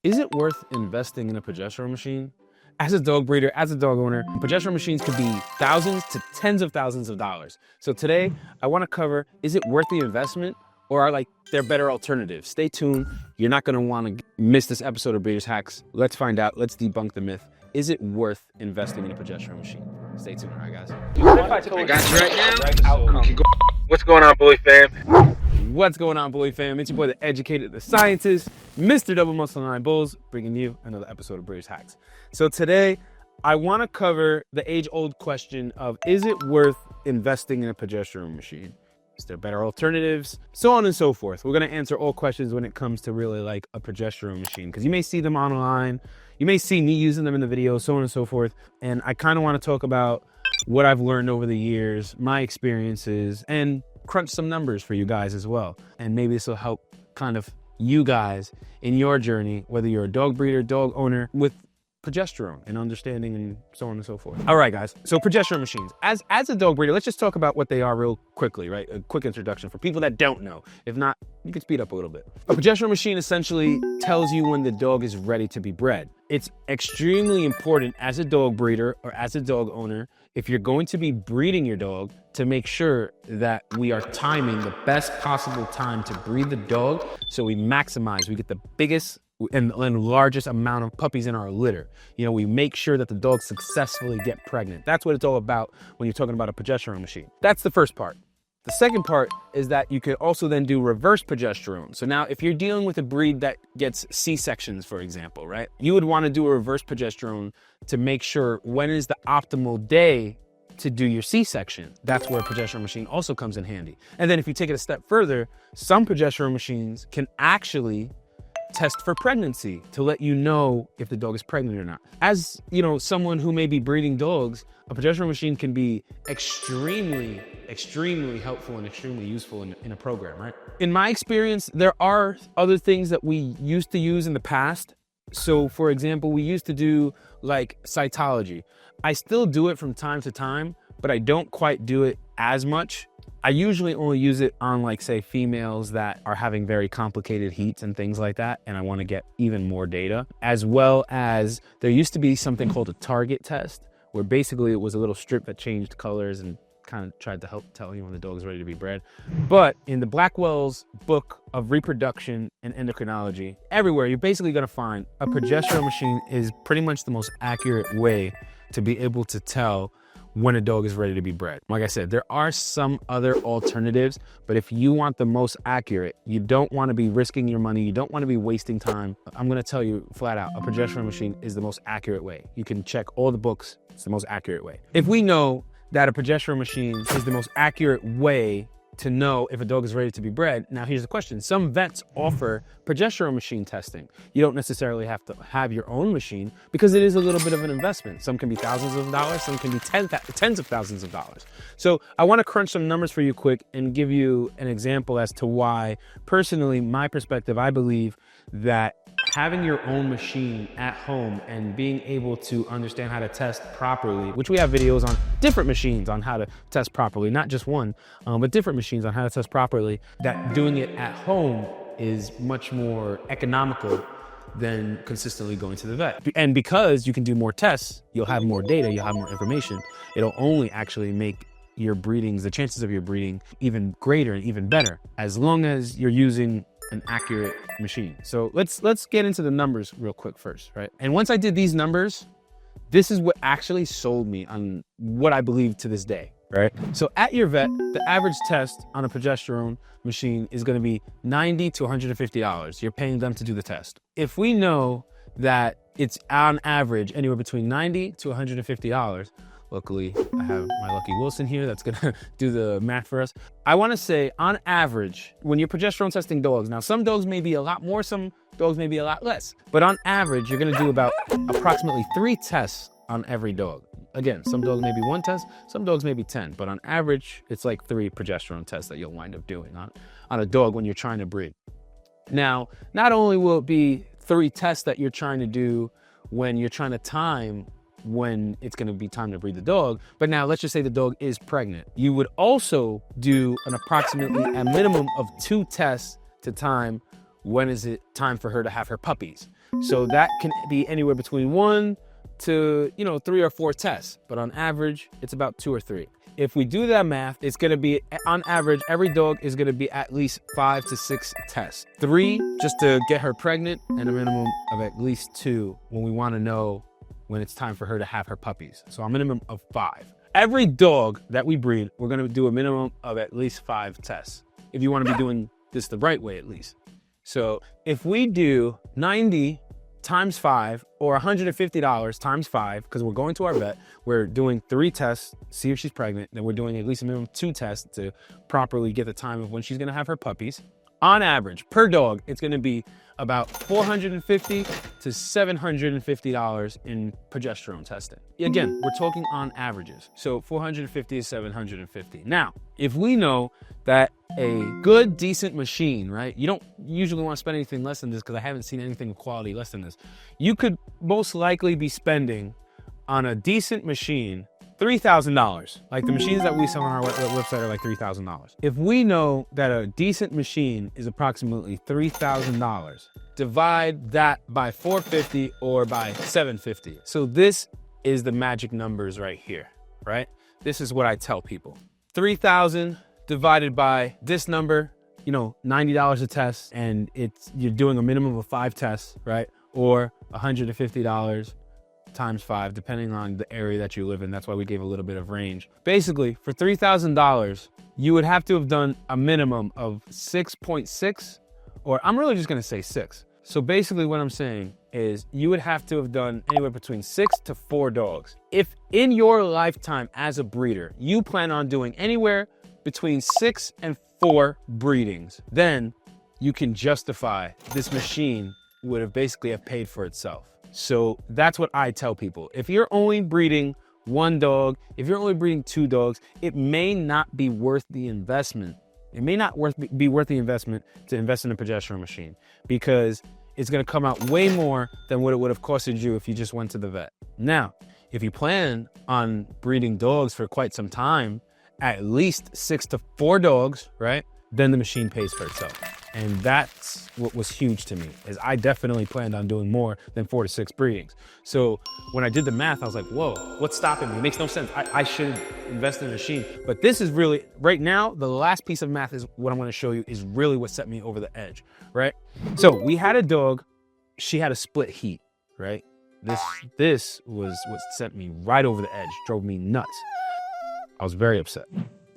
Is it worth investing in a progesterone machine? As a dog breeder, as a dog owner, progesterone machines could be thousands to tens of thousands of dollars. So today, I want to cover, is it worth the investment, or are there better alternatives? Stay tuned. You're not going to want to miss this episode of Breeders Hacks. Let's find out. Let's debunk the myth. Is it worth investing in a progesterone machine? Stay tuned, all right, guys? I got you right now. What's going on, Bully fam? What's going on, Bully fam? It's your boy, the educated, the scientist, Mr. Double Muscle 9 Bulls, bringing you another episode of Breeders Hacks. So today, I want to cover the age-old question of, is it worth investing in a progesterone machine? Is there better alternatives? So on and so forth. We're going to answer all questions when it comes to really like a progesterone machine, because you may see them online, you may see me using them in the video, so on and so forth. And I kind of want to talk about what I've learned over the years, my experiences, and crunch some numbers for you guys as well. And maybe this will help kind of you guys in your journey, whether you're a dog breeder, dog owner, with progesterone and understanding and so on and so forth. All right, guys. So progesterone machines. As a dog breeder, let's just talk about what they are real quickly, right? A quick introduction for people that don't know. If not, you can speed up a little bit. A progesterone machine essentially tells you when the dog is ready to be bred. It's extremely important as a dog breeder or as a dog owner, if you're going to be breeding your dog, to make sure that we are timing the best possible time to breed the dog so we maximize, we get the biggest and largest amount of puppies in our litter. You know, we make sure that the dogs successfully get pregnant. That's what it's all about when you're talking about a progesterone machine. That's the first part. The second part is that you could also then do reverse progesterone. So now if you're dealing with a breed that gets C-sections, for example, right? You would want to do a reverse progesterone to make sure when is the optimal day to do your C-section. That's where a progesterone machine also comes in handy. And then if you take it a step further, some progesterone machines can actually test for pregnancy to let you know if the dog is pregnant or not. As you know, someone who may be breeding dogs, a progesterone machine can be extremely helpful and extremely useful in a program, right? In my experience, there are other things that we used to use in the past. So for example, we used to do like cytology. I still do it from time to time, but I don't quite do it as much. I usually only use it on, like, say, females that are having very complicated heats and things like that, and I want to get even more data. As well as there used to be something called a target test, where basically it was a little strip that changed colors and kind of tried to help tell you when the dog is ready to be bred. But in the Blackwell's book of reproduction and endocrinology, everywhere you're basically going to find a progesterone machine is pretty much the most accurate way to be able to tell when a dog is ready to be bred. Like I said, there are some other alternatives, but if you want the most accurate, you don't want to be risking your money, you don't want to be wasting time. I'm going to tell you flat out, a progesterone machine is the most accurate way. You can check all the books, it's the most accurate way. If we know that a progesterone machine is the most accurate way to know if a dog is ready to be bred. Now here's the question. Some vets offer progesterone machine testing. You don't necessarily have to have your own machine because it is a little bit of an investment. Some can be thousands of dollars, some can be tens of thousands of dollars. So I want to crunch some numbers for you quick and give you an example as to why, personally, my perspective, I believe that having your own machine at home and being able to understand how to test properly, which we have videos on different machines on how to test properly, not just one, but different machines on how to test properly, that doing it at home is much more economical than consistently going to the vet. And because you can do more tests, you'll have more data, you'll have more information. It'll only actually make your breedings, the chances of your breeding, even greater and even better, as long as you're using an accurate machine. So let's get into the numbers real quick first, right? And once I did these numbers, this is what actually sold me on what I believe to this day, right? So at your vet, the average test on a progesterone machine is going to be $90 to $150. You're paying them to do the test. If we know that it's on average anywhere between $90 to $150, luckily, I have my Lucky Wilson here that's gonna do the math for us. I wanna say, on average, when you're progesterone testing dogs, now some dogs may be a lot more, some dogs may be a lot less, but on average, you're gonna do about approximately 3 tests on every dog. Again, some dogs may be 1 test, some dogs may be 10, but on average, it's like 3 progesterone tests that you'll wind up doing on a dog when you're trying to breed. Now, not only will it be 3 tests that you're trying to do when you're trying to time when it's going to be time to breed the dog, but now let's just say the dog is pregnant. You would also do an approximately a minimum of 2 tests to time when is it time for her to have her puppies. So that can be anywhere between 1 to 3 or 4 tests, but on average, it's about 2 or 3. If we do that math, it's gonna be, on average, every dog is gonna be at least 5 to 6 tests. 3 just to get her pregnant, and a minimum of at least 2 when we wanna know when it's time for her to have her puppies. So a minimum of 5. Every dog that we breed, we're gonna do a minimum of at least 5 tests, if you wanna be doing this the right way at least. So if we do 90 times 5 or $150 times 5, because we're going to our vet, we're doing 3 tests, see if she's pregnant, then we're doing at least a minimum of 2 tests to properly get the time of when she's gonna have her puppies. On average, per dog, it's gonna be about $450 to $750 in progesterone testing. Again, we're talking on averages. So 450 to 750. Now, if we know that a good, decent machine, right? You don't usually want to spend anything less than this, because I haven't seen anything of quality less than this. You could most likely be spending on a decent machine $3,000. Like the machines that we sell on our website are like $3,000. If we know that a decent machine is approximately $3,000, divide that by 450 or by 750. So this is the magic numbers right here, right? This is what I tell people. 3,000 divided by this number, $90 a test, and you're doing a minimum of 5 tests, right? Or $150 times 5, depending on the area that you live in. That's why we gave a little bit of range. Basically, for $3,000, you would have to have done a minimum of 6.6, or I'm really just gonna say 6. So basically what I'm saying is you would have to have done anywhere between 6 to 4 dogs. If in your lifetime as a breeder, you plan on doing anywhere between 6 and 4 breedings, then you can justify this machine would have basically have paid for itself. So that's what I tell people. If you're only breeding 1 dog, if you're only breeding 2 dogs, it may not be worth the investment. It may not be worth the investment to invest in a progesterone machine, because it's gonna come out way more than what it would have costed you if you just went to the vet. Now, if you plan on breeding dogs for quite some time, at least 6 to 4 dogs, right? Then the machine pays for itself. And that's what was huge to me, is I definitely planned on doing more than 4 to 6 breedings. So when I did the math, I was like, whoa, what's stopping me? It makes no sense. I should invest in a machine. But this is really, right now, the last piece of math is what I'm gonna show you is really what set me over the edge, right? So we had a dog, she had a split heat, right? This was what sent me right over the edge, drove me nuts. I was very upset.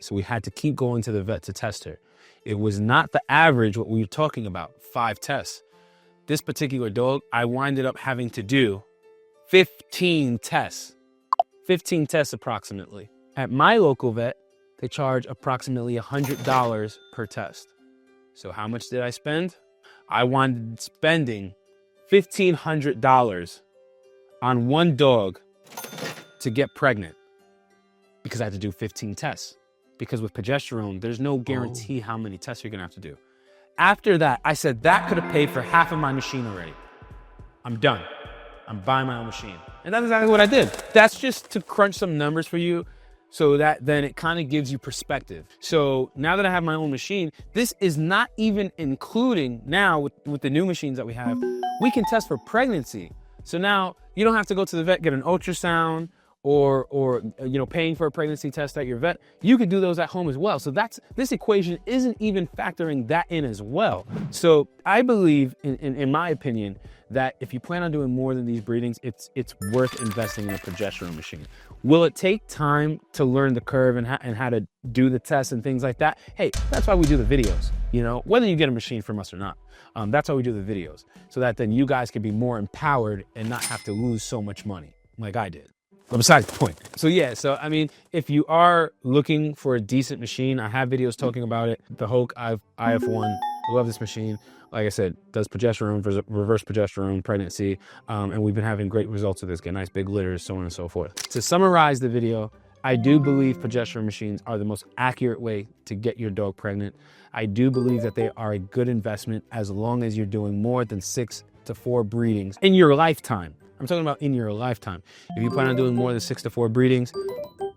So we had to keep going to the vet to test her. It was not the average, what we were talking about, 5 tests. This particular dog, I winded up having to do 15 tests. 15 tests approximately. At my local vet, they charge approximately $100 per test. So how much did I spend? I wound up spending $1,500 on 1 dog to get pregnant, because I had to do 15 tests. Because with progesterone, there's no guarantee how many tests you're gonna have to do. After that, I said that could have paid for half of my machine already. I'm done. I'm buying my own machine. And that's exactly what I did. That's just to crunch some numbers for you, so that then it kind of gives you perspective. So now that I have my own machine, this is not even including now with the new machines that we have, we can test for pregnancy. So now you don't have to go to the vet, get an ultrasound, or paying for a pregnancy test at your vet. You could do those at home as well. So this equation isn't even factoring that in as well. So I believe, in my opinion, that if you plan on doing more than these breedings, it's worth investing in a progesterone machine. Will it take time to learn the curve and how to do the tests and things like that? Hey, that's why we do the videos, whether you get a machine from us or not. That's why we do the videos, so that then you guys can be more empowered and not have to lose so much money like I did. But besides the point. So yeah, I mean, if you are looking for a decent machine, I have videos talking about it. The Hulk IF1, I love this machine. Like I said, does progesterone, reverse progesterone, pregnancy, and we've been having great results with this. Get nice big litters, so on and so forth. To summarize the video, I do believe progesterone machines are the most accurate way to get your dog pregnant. I do believe that they are a good investment as long as you're doing more than 6 to 4 breedings in your lifetime. I'm talking about in your lifetime. If you plan on doing more than 6 to 4 breedings,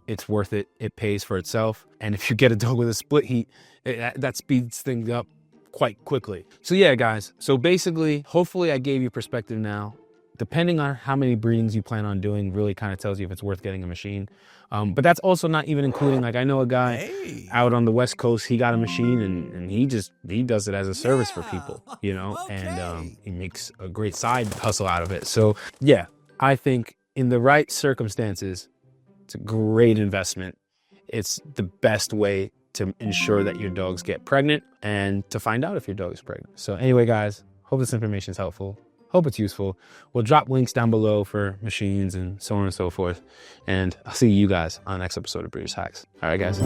it's worth it. It pays for itself. And if you get a dog with a split heat, that speeds things up quite quickly. So yeah, guys, so basically, hopefully I gave you perspective now. Depending on how many breedings you plan on doing really kind of tells you if it's worth getting a machine. But that's also not even including, like, I know a guy out on the West Coast, he got a machine and he does it as a service for people, you know, and he makes a great side hustle out of it. So yeah, I think in the right circumstances, it's a great investment. It's the best way to ensure that your dogs get pregnant and to find out if your dog is pregnant. So anyway, guys, hope this information is helpful. Hope it's useful. We'll drop links down below for machines and so on and so forth. And I'll see you guys on the next episode of Breeders' Hacks. All right, guys.